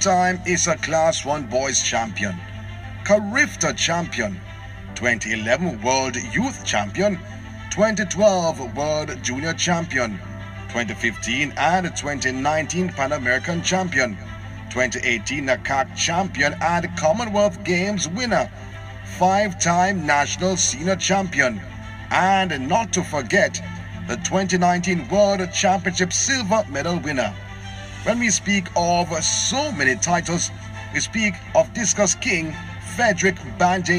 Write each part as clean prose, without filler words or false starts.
two-time ISA Class 1 Boys Champion, Carifta Champion, 2011 World Youth Champion, 2012 World Junior Champion, 2015 and 2019 Pan American Champion, 2018 NACAC Champion and Commonwealth Games winner, 5-time National Senior Champion, and not to forget, the 2019 World Championship Silver Medal winner. When we speak of so many titles, we speak of Discus King Fedrick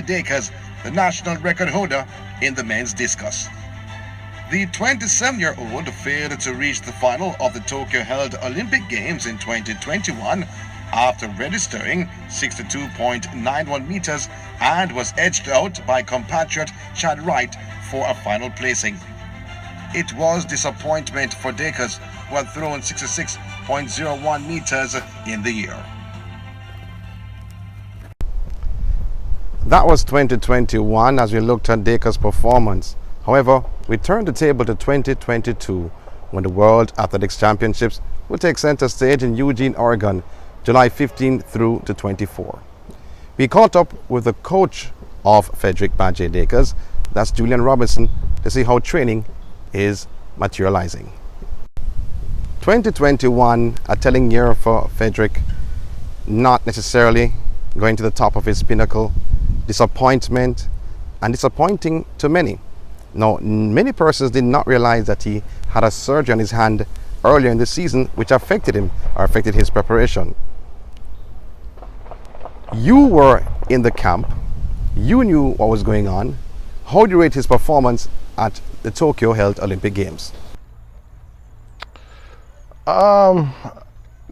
Dacres, the national record holder in the men's discus. The 27-year-old failed to reach the final of the Tokyo-held Olympic Games in 2021 after registering 62.91 meters and was edged out by compatriot Chad Wright for a final placing. It was disappointment for Dacres, who had thrown 66.01 meters in the year. That was 2021 as we looked at Dacres' performance. However, we turned the table to 2022 when the World Athletics Championships will take center stage in Eugene, Oregon, July 15 through to 24. We caught up with the coach of Fedrick Dacres, that's Julian Robinson, to see how training is materializing. 2021, a telling year for Fedrick, not necessarily going to the top of his pinnacle, disappointment and disappointing to many. Now, many persons did not realize that he had a surgery on his hand earlier in the season which affected him or affected his preparation. You were in the camp, you knew what was going on. How do you rate his performance at the Tokyo-held Olympic Games?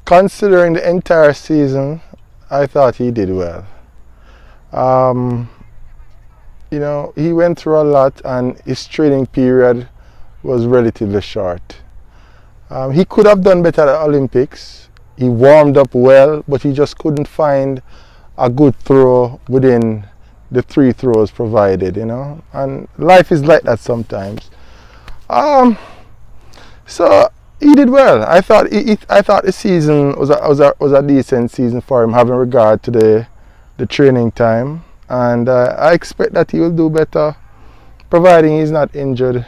Considering the entire season, I thought he did well. You know, he went through a lot and his training period was relatively short. He could have done better at the Olympics. He warmed up well, but he just couldn't find a good throw within the 3 throws provided, you know, and life is like that sometimes. So he did well. I thought the season was a decent season for him, having regard to the training time, and I expect that he will do better, providing he's not injured.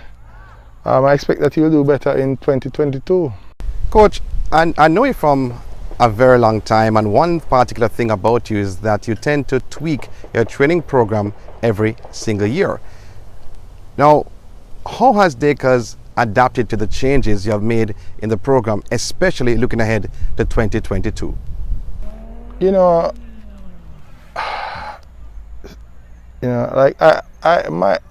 I expect that he will do better in 2022. Coach, I know you from a very long time, and one particular thing about you is that you tend to tweak your training program every single year. Now, how has Dacres adapted to the changes you have made in the program, especially looking ahead to 2022? You know, like I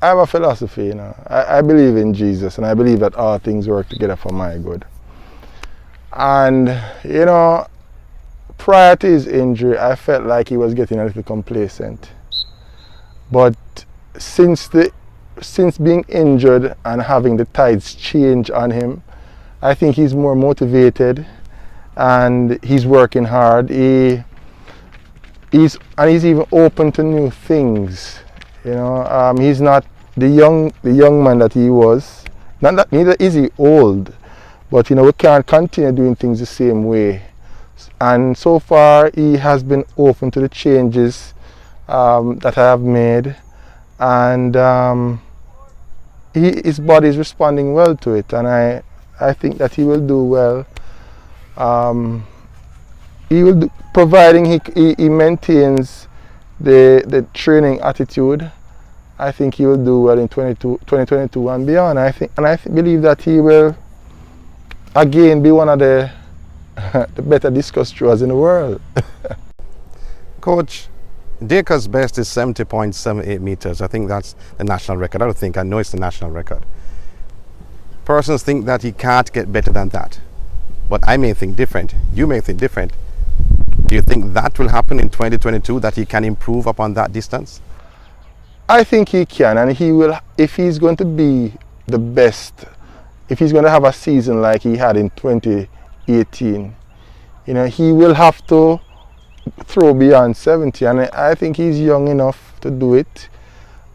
have a philosophy. You know, I believe in Jesus, and I believe that all things work together for my good. And you know, prior to his injury, I felt like he was getting a little complacent. But since being injured and having the tides change on him, I think he's more motivated and he's working hard. He's even open to new things. You know, he's not the young man that he was. Not that neither is he old, but you know, we can't continue doing things the same way. And so far, he has been open to the changes that I have made, and his body is responding well to it, and I think that he will do well. He will do, providing he maintains the training attitude. I think he will do well in 2022 and beyond. I believe that he will again be one of the better discus throwers in the world. Coach, Dacres' best is 70.78 meters. I think that's the national record. I know it's the national record. Persons think that he can't get better than that, but I may think different. You may think different. Do you think that will happen in 2022, that he can improve upon that distance? I think he can, and he will, if he's going to be the best, if he's going to have a season like he had in 2018, you know, he will have to throw beyond 70, and I think he's young enough to do it,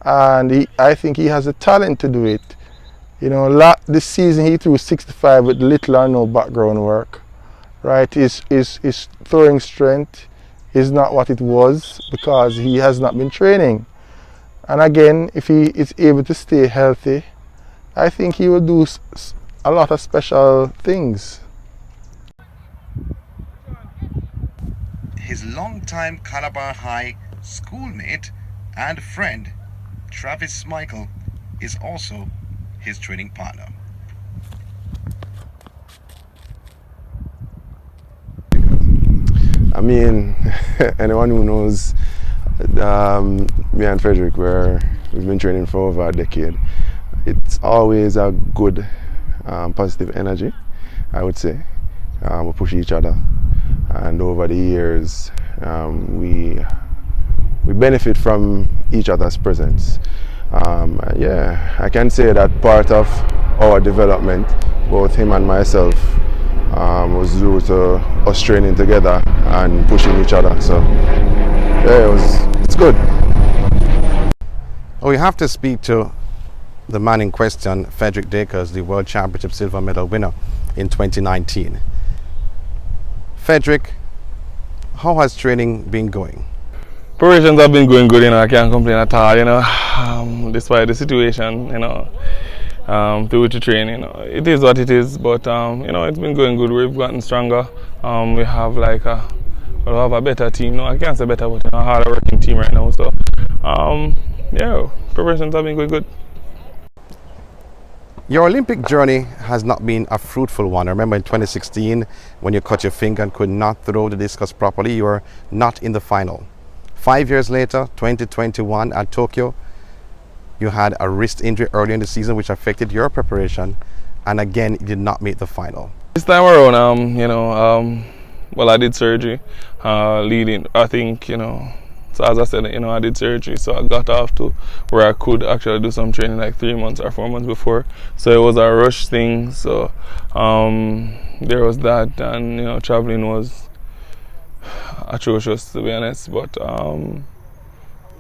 and I think he has the talent to do it. You know, this season he threw 65 with little or no background work, right? His throwing strength is not what it was because he has not been training. And again, if he is able to stay healthy, I think he will do a lot of special things. His longtime Calabar High schoolmate and friend, Traves Smikle, is also his training partner. I mean, anyone who knows me and Fredric, we've been training for over a decade, it's always a good, positive energy, I would say. We push each other, and over the years, we benefit from each other's presence. Yeah, I can say that part of our development, both him and myself, was due to us training together and pushing each other. So yeah, it's good. We have to speak to the man in question, Fedrick Dacres, the World Championship silver medal winner in 2019. Fedric, how has training been going? Preparations have been going good, I can't complain at all, despite the situation, to which you train, it is what it is, but, it's been going good. We've gotten stronger. We have we'll have a better team. I can't say better, but, a harder working team right now, so, yeah, preparations have been going good. Your Olympic journey has not been a fruitful one. I remember in 2016, when you cut your finger and could not throw the discus properly, you were not in the final. 5 years later, 2021 at Tokyo, you had a wrist injury early in the season which affected your preparation, and again, you did not make the final. This time around, well, I did surgery, I think, so as I said, I did surgery, so I got off to where I could actually do some training like 3 months or 4 months before. So it was a rush thing, so there was that, and, traveling was atrocious, to be honest, but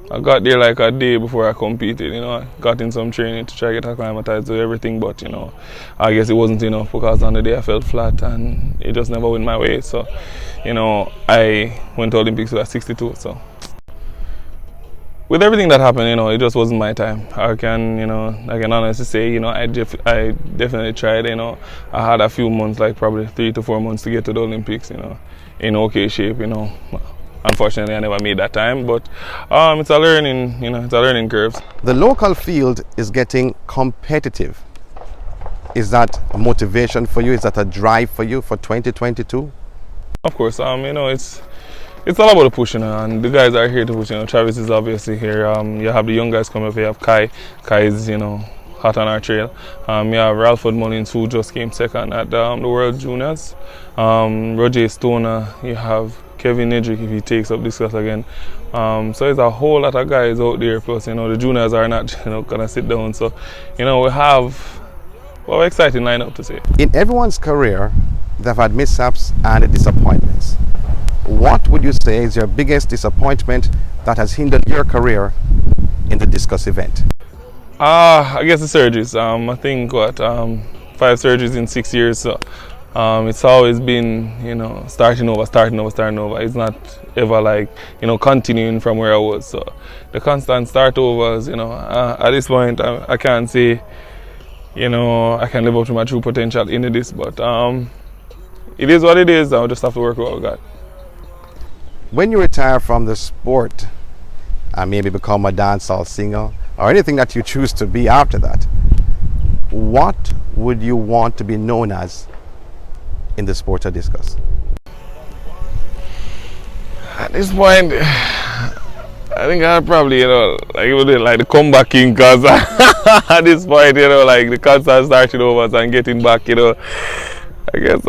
I got there like a day before I competed, I got in some training to try to get acclimatized to everything, but, I guess it wasn't enough because on the day I felt flat and it just never went my way. So, I went to Olympics at 62, so. With everything that happened, it just wasn't my time. I can honestly say, I definitely tried, I had a few months, like probably 3 to 4 months to get to the Olympics, in okay shape, Unfortunately, I never made that time, but it's a learning, it's a learning curve. The local field is getting competitive. Is that a motivation for you? Is that a drive for you for 2022? Of course, it's all about the push, and the guys are here to push. Travis is obviously here. You have the young guys coming up. You have Kai. Kai is, hot on our trail. You have Ralford Mullins, who just came second at the World Juniors. Roger Stoner. You have Kevin Nedrick if he takes up discus again. So there's a whole lot of guys out there. Plus, the juniors are not, gonna sit down. So, we have an exciting lineup to say. In everyone's career, they've had mishaps and disappointments. What would you say is your biggest disappointment that has hindered your career in the discus event? I guess the surgeries. I think 5 surgeries in 6 years. So it's always been, starting over. It's not ever continuing from where I was. So the constant start overs, at this point, I can't say, I can live up to my true potential in this, but it is what it is. I'll just have to work with what I got. When you retire from the sport and maybe become a dancehall singer or anything that you choose to be after that, what would you want to be known as in the sport of discus? At this point, I think I'd probably, it would be like the comeback king, because at this point, the constant starting overs and getting back, I guess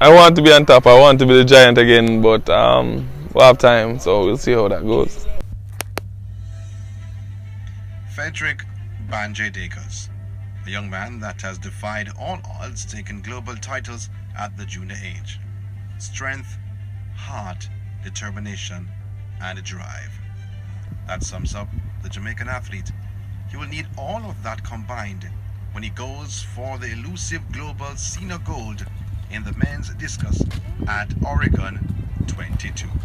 I want to be on top. I want to be the giant again, but we'll have time, so we'll see how that goes. Fedrick Dacres, a young man that has defied all odds, taken global titles at the junior age. Strength, heart, determination, and drive. That sums up the Jamaican athlete. He will need all of that combined when he goes for the elusive global senior gold in the men's discus at Oregon 22.